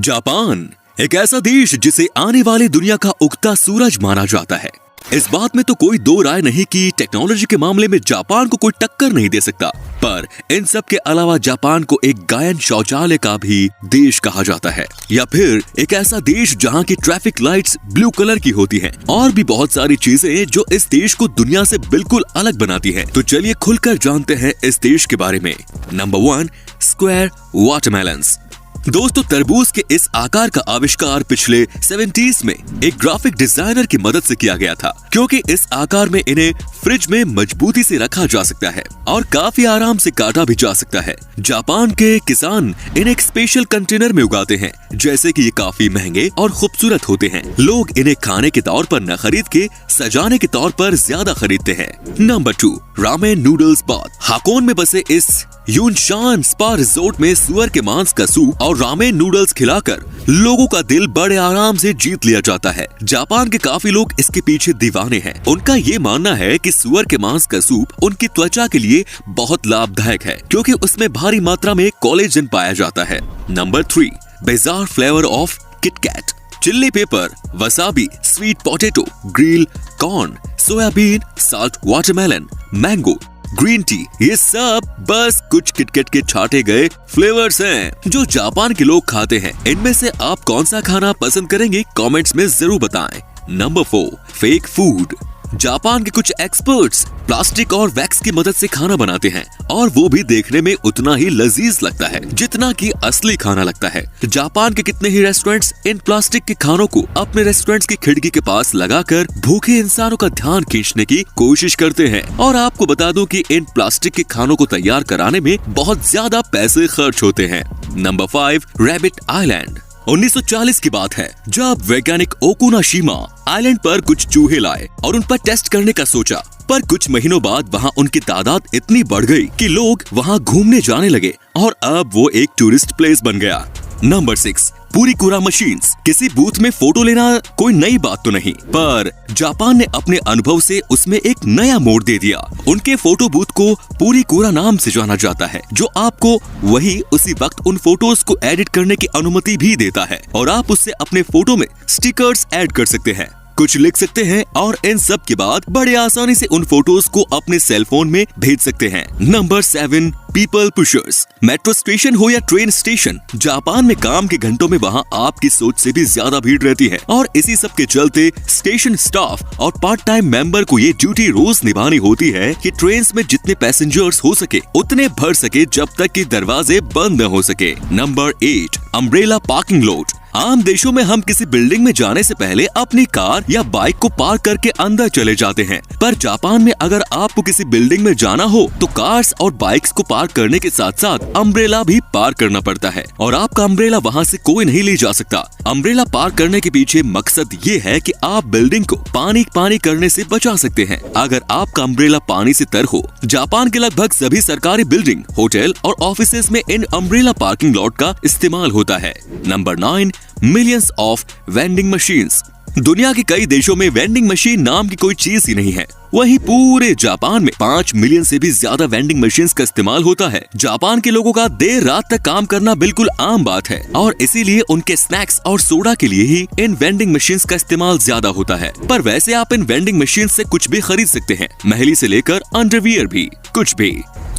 Japan एक ऐसा देश जिसे आने वाली दुनिया का उगता सूरज माना जाता है। इस बात में तो कोई दो राय नहीं कि टेक्नोलॉजी के मामले में जापान को कोई टक्कर नहीं दे सकता। पर इन सब के अलावा जापान को एक गायन शौचालय का भी देश कहा जाता है, या फिर एक ऐसा देश जहां की ट्रैफिक लाइट्स ब्लू कलर की होती हैं, और भी बहुत सारी चीजें जो इस देश को दुनिया से बिल्कुल अलग बनाती हैं। तो चलिए खुलकर जानते हैं इस देश के बारे में। Number 1, square watermelons. दोस्तों, तरबूज के इस आकार का आविष्कार पिछले 70s में एक ग्राफिक डिजाइनर की मदद से किया गया था, क्योंकि इस आकार में इन्हें फ्रिज में मजबूती से रखा जा सकता है और काफी आराम से काटा भी जा सकता है। जापान के किसान इन्हें एक स्पेशल कंटेनर में उगाते हैं, जैसे कि ये काफी महंगे और खूबसूरत होते हैं। लोग इन्हें खाने के तौर पर न खरीद के सजाने के तौर पर ज्यादा खरीदते हैं। Number 2, ramen noodles bath. Hakone में बसे इस यूनशान स्पा रिजोर्ट में सुअर के मांस का सूप और रामेन नूडल्स खिलाकर लोगों का दिल बड़े आराम से जीत लिया जाता है। जापान के काफी लोग इसके पीछे दीवाने हैं। उनका ये मानना है कि सुअर के मांस का सूप उनकी त्वचा के लिए बहुत लाभदायक है, क्योंकि उसमें भारी मात्रा में कोलेजन पाया जाता है। Number 3, bizarre flavour of KitKat. Chilli paper, wasabi, sweet potato, grill corn, soybean, salt watermelon, mango, green tea, ये सब बस कुछ किटकैट के छाटे गए फ्लेवर्स हैं जो जापान के लोग खाते हैं। इनमें से आप कौन सा खाना पसंद करेंगे, कमेंट्स में जरूर बताएं। Number 4, fake food. जापान के कुछ एक्सपर्ट्स प्लास्टिक और वैक्स की मदद से खाना बनाते हैं, और वो भी देखने में उतना ही लजीज लगता है जितना कि असली खाना लगता है। जापान के कितने ही रेस्टोरेंट्स इन प्लास्टिक के खानों को अपने रेस्टोरेंट्स की खिड़की के पास लगाकर भूखे इंसानों का ध्यान खींचने की कोशिश करते हैं। और आपको बता दूं कि इन प्लास्टिक के खानों को तैयार कराने में बहुत ज्यादा पैसे खर्च होते हैं। Number 5, rabbit island. 1940 की बात है, जब वैज्ञानिक ओकुनाशिमा आइलैंड पर कुछ चूहे लाए और उन पर टेस्ट करने का सोचा। पर कुछ महीनों बाद वहाँ उनकी तादाद इतनी बढ़ गई कि लोग वहाँ घूमने जाने लगे और अब वो एक टूरिस्ट प्लेस बन गया। Number 6, purikura machines. किसी बूथ में फोटो लेना कोई नई बात तो नहीं, पर जापान ने अपने अनुभव से उसमें एक नया मोड़ दे दिया। उनके फोटो बूथ को पुरीकुरा नाम से जाना जाता है, जो आपको वही उसी वक्त उन फोटोज को एडिट करने की अनुमति भी देता है, और आप उससे अपने फोटो में स्टिकर्स ऐड कर सकते हैं, कुछ लिख सकते हैं, और इन सब के बाद बड़े आसानी से उन फोटोज को अपने सेल फोन में भेज सकते हैं। Number 7, people pushers. Metro station हो या ट्रेन स्टेशन, जापान में काम के घंटों में वहाँ आपकी सोच से भी ज्यादा भीड़ रहती है, और इसी सब के चलते स्टेशन स्टाफ और पार्ट टाइम मेंबर को ये ड्यूटी रोज निभानी होती है कि ट्रेन में जितने पैसेंजर्स हो सके उतने भर सके, जब तक कि दरवाजे बंद न हो सके। Number 8, umbrella parking lot. आम देशों में हम किसी बिल्डिंग में जाने से पहले अपनी कार या बाइक को पार्क करके अंदर चले जाते हैं, पर जापान में अगर आपको किसी बिल्डिंग में जाना हो तो कार्स और बाइक्स को पार्क करने के साथ साथ अम्ब्रेला भी पार्क करना पड़ता है, और आपका अम्ब्रेला वहाँ से कोई नहीं ले जा सकता। अम्ब्रेला पार्क करने के पीछे मकसद ये है कि आप बिल्डिंग को पानी करने से बचा सकते हैं अगर आपका अम्ब्रेला पानी से तर हो। जापान के लगभग सभी सरकारी बिल्डिंग, होटल और ऑफिसेज में इन अम्ब्रेला पार्किंग लॉट का इस्तेमाल होता है। Number 9, millions of vending machines. दुनिया के कई देशों में वेंडिंग मशीन नाम की कोई चीज ही नहीं है, वहीं पूरे जापान में 5 मिलियन से भी ज्यादा वेंडिंग मशीन्स का इस्तेमाल होता है। जापान के लोगों का देर रात तक काम करना बिल्कुल आम बात है, और इसीलिए उनके स्नैक्स और सोडा के लिए ही इन वेंडिंग मशीन्स का इस्तेमाल ज्यादा होता है। पर वैसे आप इन वेंडिंग मशीन्स से कुछ भी खरीद सकते हैं, महली से लेकर अंडरवियर भी, कुछ भी।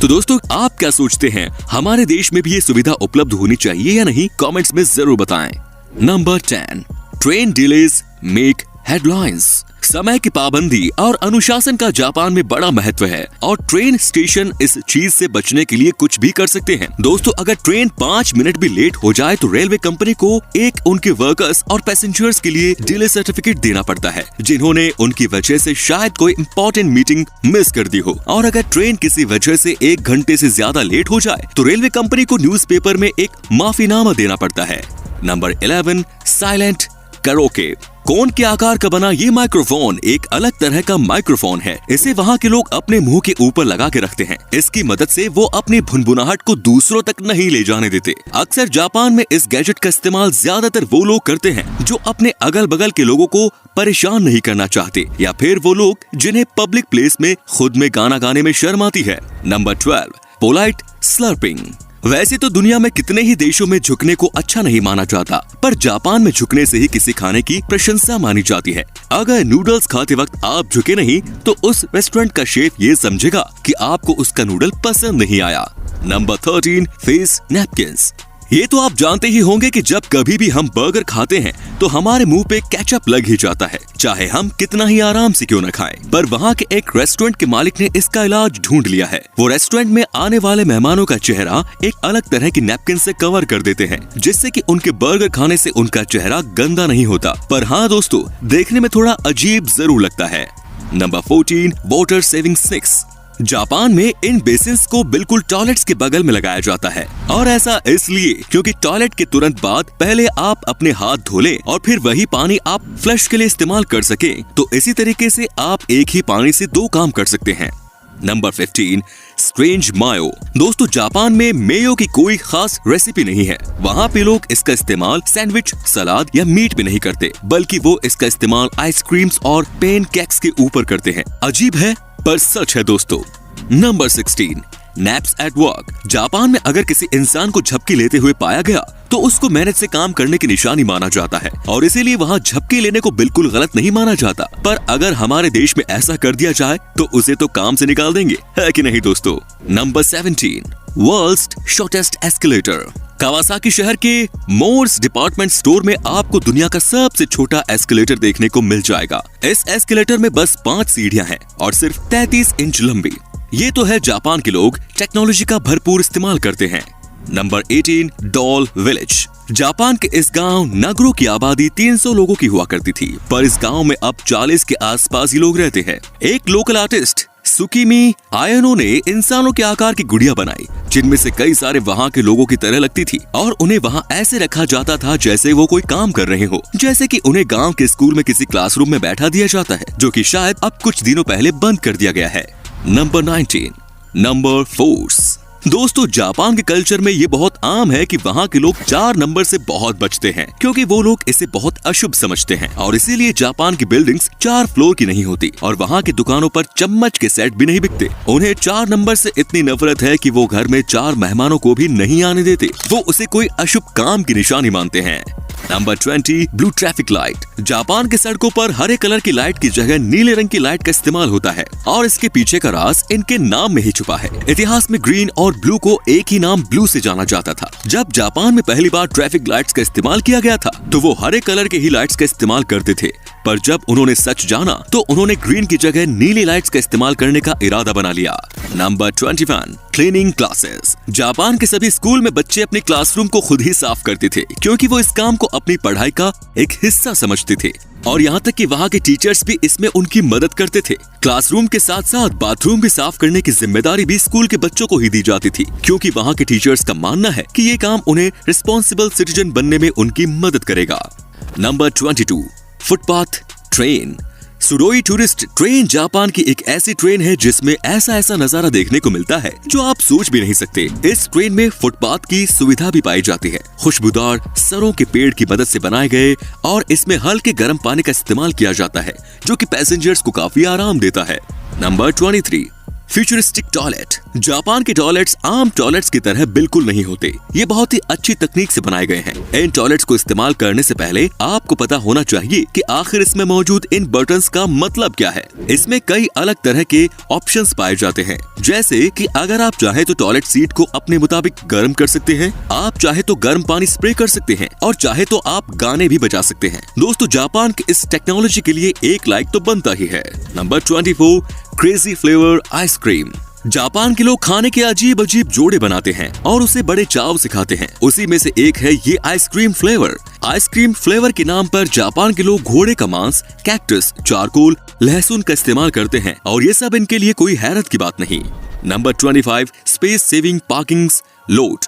तो दोस्तों, आप क्या सोचते हैं, हमारे देश में भी ये सुविधा उपलब्ध होनी चाहिए या नहीं, कमेंट्स में जरूर बताएं। Number 10, train delays make headlines. समय की पाबंदी और अनुशासन का जापान में बड़ा महत्व है, और ट्रेन स्टेशन इस चीज से बचने के लिए कुछ भी कर सकते हैं। दोस्तों, अगर ट्रेन 5 मिनट भी लेट हो जाए तो रेलवे कंपनी को एक उनके वर्कर्स और पैसेंजर्स के लिए डिले सर्टिफिकेट देना पड़ता है, जिन्होंने उनकी वजह से शायद कोई इम्पोर्टेंट मीटिंग मिस कर दी हो। और अगर ट्रेन किसी वजह से 1 घंटे से ज्यादा लेट हो जाए तो रेलवे कंपनी को न्यूज़पेपर में एक माफीनामा देना पड़ता है। Number 11, silent karaoke. कोन के आकार का बना ये माइक्रोफोन एक अलग तरह का माइक्रोफोन है। इसे वहाँ के लोग अपने मुंह के ऊपर लगा के रखते हैं। इसकी मदद से वो अपनी भुनभुनाहट को दूसरों तक नहीं ले जाने देते। अक्सर जापान में इस गैजेट का इस्तेमाल ज्यादातर वो लोग करते हैं जो अपने अगल बगल के लोगों को परेशान नहीं करना चाहते, या फिर वो लोग जिन्हें पब्लिक प्लेस में खुद में गाना गाने में शर्म आती है। Number 12, polite slurping. वैसे तो दुनिया में कितने ही देशों में झुकने को अच्छा नहीं माना जाता, पर जापान में झुकने से ही किसी खाने की प्रशंसा मानी जाती है। अगर नूडल्स खाते वक्त आप झुके नहीं तो उस रेस्टोरेंट का शेफ ये समझेगा कि आपको उसका नूडल पसंद नहीं आया। Number 13, face napkins. ये तो आप जानते ही होंगे कि जब कभी भी हम बर्गर खाते हैं तो हमारे मुंह पे केचप लग ही जाता है, चाहे हम कितना ही आराम से क्यों न खाएं। पर वहाँ के एक रेस्टोरेंट के मालिक ने इसका इलाज ढूंढ लिया है। वो रेस्टोरेंट में आने वाले मेहमानों का चेहरा एक अलग तरह की नैपकिन से कवर कर देते हैं, जिससे कि उनके बर्गर खाने से उनका चेहरा गंदा नहीं होता, पर हाँ दोस्तों, देखने में थोड़ा अजीब जरूर लगता है। Number 14, water saving sticks. Japan में इन बेसिन्स को बिल्कुल टॉयलेट्स के बगल में लगाया जाता है, और ऐसा इसलिए क्योंकि टॉयलेट के तुरंत बाद पहले आप अपने हाथ धो लें और फिर वही पानी आप फ्लश के लिए इस्तेमाल कर सकें। तो इसी तरीके से आप एक ही पानी से 2 काम कर सकते हैं। नंबर 15, स्ट्रेंज मायो। दोस्तों, जापान में मेयो की कोई खास रेसिपी नहीं है। वहाँ पे लोग इसका इस्तेमाल सैंडविच, सलाद या मीट पे नहीं करते, बल्कि वो इसका इस्तेमाल आइसक्रीम्स और पेन केक्स के ऊपर करते हैं। अजीब है पर सच है दोस्तों। Number 16, naps at work. Japan में अगर किसी इंसान को झपकी लेते हुए पाया गया तो उसको मेहनत से काम करने की निशानी माना जाता है, और इसीलिए वहाँ झपकी लेने को बिल्कुल गलत नहीं माना जाता। पर अगर हमारे देश में ऐसा कर दिया जाए तो उसे तो काम से निकाल देंगे, है कि नहीं दोस्तों। Number 17, world's shortest escalator. Kawasaki शहर के मोर्स डिपार्टमेंट स्टोर में आपको दुनिया का सबसे छोटा एस्केलेटर देखने को मिल जाएगा। इस एस्केलेटर में बस 5 सीढ़ियां हैं और सिर्फ 33 इंच लंबी। ये तो है जापान के लोग टेक्नोलॉजी का भरपूर इस्तेमाल करते हैं। Number 18, doll village. जापान के इस गांव नगरो की आबादी 300 लोगों की हुआ करती थी, पर इस गांव में अब 40 के आसपास ही लोग रहते हैं। एक लोकल आर्टिस्ट सुकीमी आयनो ने इंसानों के आकार की गुड़िया बनाई, जिनमें से कई सारे वहाँ के लोगों की तरह लगती थी, और उन्हें वहाँ ऐसे रखा जाता था जैसे वो कोई काम कर रहे हो, जैसे कि उन्हें गांव के स्कूल में किसी क्लासरूम में बैठा दिया जाता है, जो कि शायद अब कुछ दिनों पहले बंद कर दिया गया है। Number 19, number force. दोस्तों, जापान के कल्चर में ये बहुत आम है कि वहाँ के लोग 4 नंबर से बहुत बचते हैं, क्योंकि वो लोग इसे बहुत अशुभ समझते हैं, और इसीलिए जापान की बिल्डिंग्स 4 फ्लोर की नहीं होती, और वहाँ की दुकानों पर चम्मच के सेट भी नहीं बिकते। उन्हें 4 नंबर से इतनी नफरत है कि वो घर में 4 मेहमानों को भी नहीं आने देते। वो उसे कोई अशुभ काम की निशानी मानते हैं। Number 20, blue traffic light. Japan के सड़कों पर हरे कलर की लाइट की जगह नीले रंग की लाइट का इस्तेमाल होता है, और इसके पीछे का राज इनके नाम में ही छुपा है। इतिहास में ग्रीन और ब्लू को एक ही नाम ब्लू से जाना जाता था। जब जापान में पहली बार ट्रैफिक लाइट्स का इस्तेमाल किया गया था तो वो हरे कलर के ही लाइट्स का इस्तेमाल करते थे, पर जब उन्होंने सच जाना तो उन्होंने ग्रीन की जगह नीली लाइट्स का इस्तेमाल करने का इरादा बना लिया। Number 21, cleaning classes. जापान के सभी स्कूल में बच्चे अपने क्लासरूम को खुद ही साफ करते थे, क्योंकि वो इस काम को अपनी पढ़ाई का एक हिस्सा समझते थे, और यहाँ तक कि वहाँ के टीचर्स भी इसमें उनकी मदद करते थे। क्लासरूम के साथ साथ बाथरूम भी साफ करने की जिम्मेदारी भी स्कूल के बच्चों को ही दी जाती थी, क्योंकि वहाँ के टीचर्स का मानना है कि ये काम उन्हें रिस्पॉन्सिबल सिटीजन बनने में उनकी मदद करेगा। Number 22, footpath train. सुडोई टूरिस्ट ट्रेन जापान की एक ऐसी ट्रेन है जिसमें ऐसा नजारा देखने को मिलता है जो आप सोच भी नहीं सकते। इस ट्रेन में फुटपाथ की सुविधा भी पाई जाती है। खुशबूदार सरों के पेड़ की मदद से बनाए गए, और इसमें हल्के गर्म पानी का इस्तेमाल किया जाता है, जो कि पैसेंजर्स को काफी आराम देता है। Number 23, futuristic toilet. जापान के टॉयलेट्स आम टॉयलेट्स की तरह बिल्कुल नहीं होते। ये बहुत ही अच्छी तकनीक से बनाए गए हैं। इन टॉयलेट्स को इस्तेमाल करने से पहले आपको पता होना चाहिए कि आखिर इसमें मौजूद इन बटन्स का मतलब क्या है। इसमें कई अलग तरह के ऑप्शंस पाए जाते हैं, जैसे कि अगर आप चाहे तो टॉयलेट सीट को अपने मुताबिक गर्म कर सकते हैं, आप चाहे तो गर्म पानी स्प्रे कर सकते हैं, और चाहे तो आप गाने भी बजा सकते हैं। दोस्तों, जापान के इस टेक्नोलॉजी के लिए एक लाइक तो बनता ही है। Number 24, crazy flavour ice cream. Japan के लोग खाने के अजीब अजीब जोड़े बनाते हैं और उसे बड़े चाव से खाते हैं। उसी में से एक है ये आइसक्रीम फ्लेवर। आइसक्रीम फ्लेवर के नाम पर जापान के लोग घोड़े का मांस, कैक्टस, चारकोल, लहसुन का इस्तेमाल करते हैं, और ये सब इनके लिए कोई हैरत की बात नहीं। Number 25, space saving parking lot.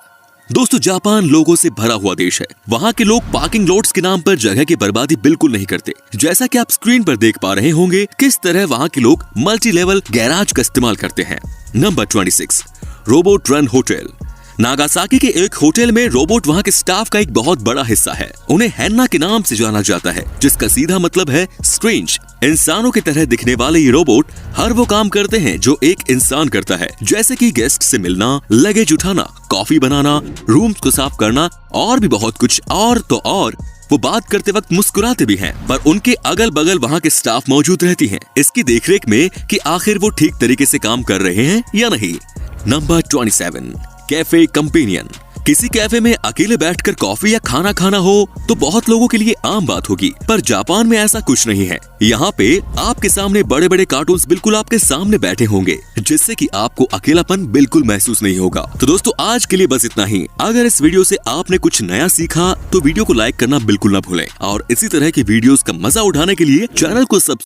दोस्तों, जापान लोगों से भरा हुआ देश है। वहाँ के लोग पार्किंग लॉट्स के नाम पर जगह की बर्बादी बिल्कुल नहीं करते। जैसा कि आप स्क्रीन पर देख पा रहे होंगे किस तरह वहाँ के लोग मल्टी लेवल गैराज का इस्तेमाल करते हैं। Number 26, robot run hotel. Nagasaki के एक होटल में रोबोट वहाँ के स्टाफ का एक बहुत बड़ा हिस्सा है। उन्हें हैन्ना के नाम से जाना जाता है, जिसका सीधा मतलब है स्ट्रेंज। इंसानों की तरह दिखने वाले ये रोबोट हर वो काम करते हैं जो एक इंसान करता है, जैसे कि गेस्ट से मिलना, लगेज उठाना, कॉफी बनाना, रूम्स को साफ करना और भी बहुत कुछ। और तो और वो बात करते वक्त मुस्कुराते भी हैं, पर उनके अगल बगल वहाँ के स्टाफ मौजूद रहती हैं इसकी देखरेख में कि आखिर वो ठीक तरीके से काम कर रहे हैं या नहीं। Number 27, cafe companion. किसी कैफे में अकेले बैठकर कॉफी या खाना खाना हो तो बहुत लोगों के लिए आम बात होगी, पर जापान में ऐसा कुछ नहीं है। यहाँ पे आपके सामने बड़े बड़े कार्टून्स बिल्कुल आपके सामने बैठे होंगे, जिससे कि आपको अकेलापन बिल्कुल महसूस नहीं होगा। तो दोस्तों आज के लिए बस इतना ही। अगर इस वीडियो से आपने कुछ नया सीखा तो वीडियो को लाइक करना बिल्कुल ना भूलें और इसी तरह की वीडियोस का मजा उठाने के लिए चैनल को